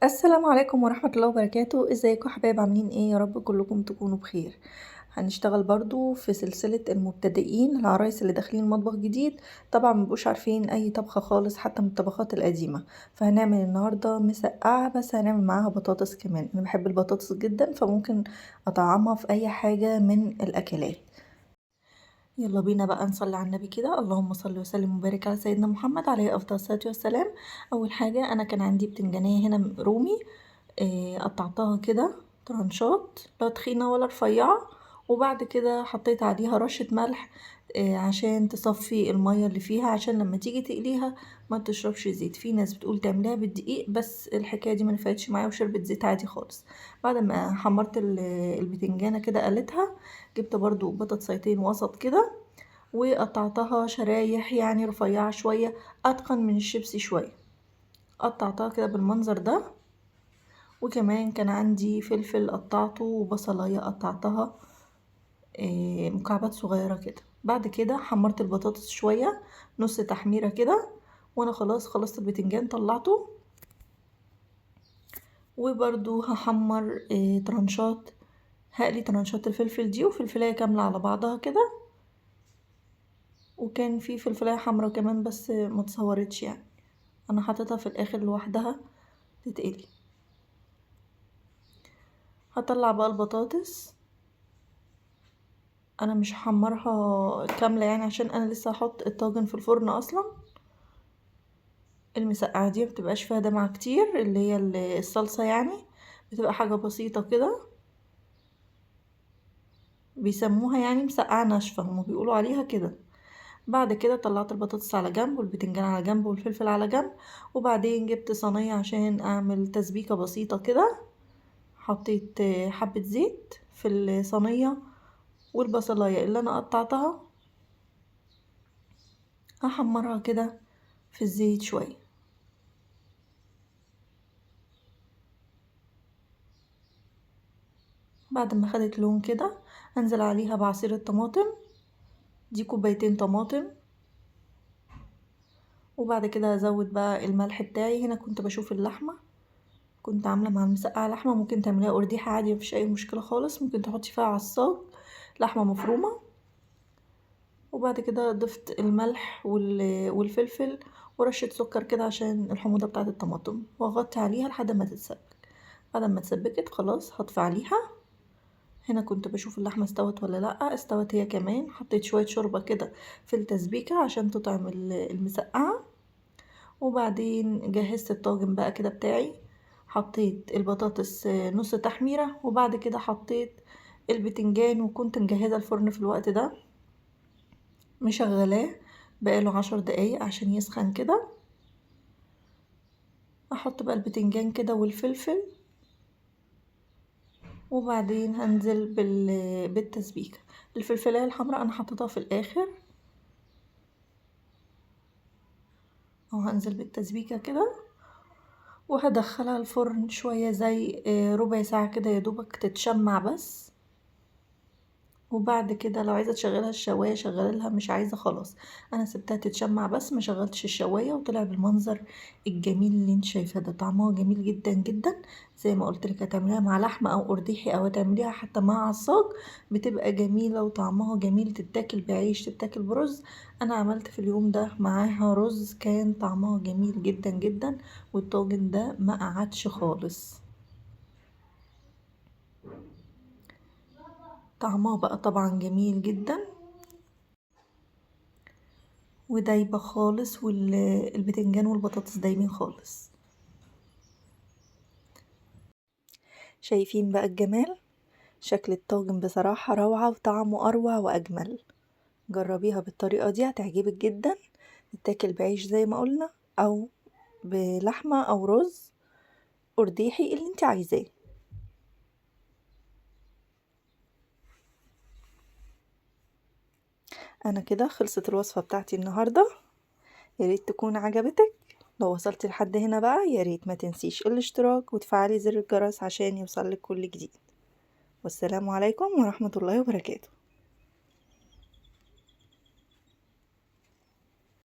السلام عليكم ورحمة الله وبركاته، ازيكم يا حبايب عاملين ايه؟ يا رب كلكم تكونوا بخير. هنشتغل برضو في سلسلة المبتدئين، العرايس اللي داخلين مطبخ جديد، طبعا مبقوش عارفين اي طبخة خالص حتى من الطبخات القديمة. فهنعمل النهاردة مسقعة، بس هنعمل معاها بطاطس كمان. انا بحب البطاطس جدا، فممكن اطعمها في اي حاجة من الاكلات. يلا بينا بقى نصلي على النبي كده. اللهم صل وسلم وبارك على سيدنا محمد عليه افضل الصلاه والسلام. اول حاجه انا كان عندي بتنجانيه هنا رومي، قطعتها كده طرنشات، لا تخينه ولا رفيعه. وبعد كده حطيت عليها رشه ملح، عشان تصفي الميه اللي فيها، عشان لما تيجي تقليها ما تشربش زيت. في ناس بتقول تعمليها بالدقيق، بس الحكايه دي ما نفعتش معايا وشربت زيت عادي خالص. بعد ما حمرت البتنجانه كده قلتها، جبت برضو بطاطسيتين وسط كده وقطعتها شرايح، يعني رفيعة شوية، أتقن من الشيبسي شوية. قطعتها كده بالمنظر ده. وكمان كان عندي فلفل قطعته وبصلاية قطعتها مكعبات صغيرة كده. بعد كده حمرت البطاطس شوية، نص تحميرة كده. وانا خلاص خلصت البتنجان طلعته. وبرضو هحمر ترانشات، هقلي ترانشات الفلفل دي وفلفلاية كاملة على بعضها كده. وكان في فلفلاية حمرا كمان بس ما تصورتش يعني، انا حطيتها في الاخر لوحدها تتقلي. هطلع بقى البطاطس، انا مش هحمرها كامله يعني، عشان انا لسه هحط الطاجن في الفرن اصلا. المسقعه دي مبتبقاش فيها دمعه كتير، اللي هي الصلصه يعني، بتبقى حاجه بسيطه كده. بيسموها يعني مسقعه ناشفه، هما بيقولوا عليها كده. بعد كده طلعت البطاطس على جنب والبتنجان على جنب والفلفل على جنب. وبعدين جبت صينيه عشان اعمل تسبيكه بسيطه كده. حطيت حبه زيت في الصينيه، والبصلايه اللي انا قطعتها هحمرها كده في الزيت شوية. بعد ما خدت لون كده، هنزل عليها بعصير الطماطم، دي كوبايتين طماطم. وبعد كده هزود بقى الملح بتاعي. هنا كنت بشوف اللحمة، كنت عاملة مع المسقعة لحمة، ممكن تعمليها قرديحة عادي مفيش اي مشكلة خالص، ممكن تحطي فيها عصاج لحمة مفرومة. وبعد كده ضفت الملح والفلفل ورشة سكر كده عشان الحموضة بتاعة الطماطم، واغطي عليها لحد ما تتسبك. بعد ما اتسبكت خلاص هطفي عليها. هنا كنت بشوف اللحمة استوت ولا لأ، استوت هي كمان. حطيت شوية شوربة كده في التسبيكة عشان تطعم المسقعة. وبعدين جهزت الطاجن بقى كده بتاعي. حطيت البطاطس نص تحميرة، وبعد كده حطيت البتنجان، وكنت مجهزة الفرن في الوقت ده، مشغلاه بقاله 10 دقايق عشان يسخن كده. احط بقى البتنجان كده والفلفل، وبعدين هنزل بالتسبيكة. الفلفلاية الحمراء انا حطيتها في الاخر، وهنزل بالتسبيكة كده. وهدخلها الفرن شوية زي ربع ساعة كده، يدوبك تتشمع بس. وبعد كده لو عايزة تشغلها الشواية شغلها، مش عايزة خلاص. انا سبتها تتشمع بس، ما شغلتش الشواية، وطلع بالمنظر الجميل اللي انت شايفاه ده. طعمها جميل جدا جدا. زي ما قلت لك، هتعمليها مع لحمة او قرديحي، او هتعمليها حتى مع عصاج، بتبقى جميلة وطعمها جميل. تتاكل بعيش، تتاكل برز. انا عملت في اليوم ده معاها رز، كان طعمها جميل جدا جدا. والطاجن ده ما قعدش خالص. طعمها بقى طبعا جميل جدا ودايبة خالص، والبتنجان والبطاطس دايبين خالص. شايفين بقى الجمال؟ شكل الطاجن بصراحة روعة، وطعمه أروع وأجمل. جربيها بالطريقة دي هتعجبك جدا. تتاكل بعيش زي ما قلنا، أو بلحمة أو رز قرديحي اللي انت عايزاه. أنا كده خلصت الوصفة بتاعتي النهاردة، ياريت تكون عجبتك. لو وصلتي لحد هنا بقى، ياريت ما تنسيش الاشتراك وتفعلي زر الجرس عشان يوصلك كل جديد. والسلام عليكم ورحمة الله وبركاته.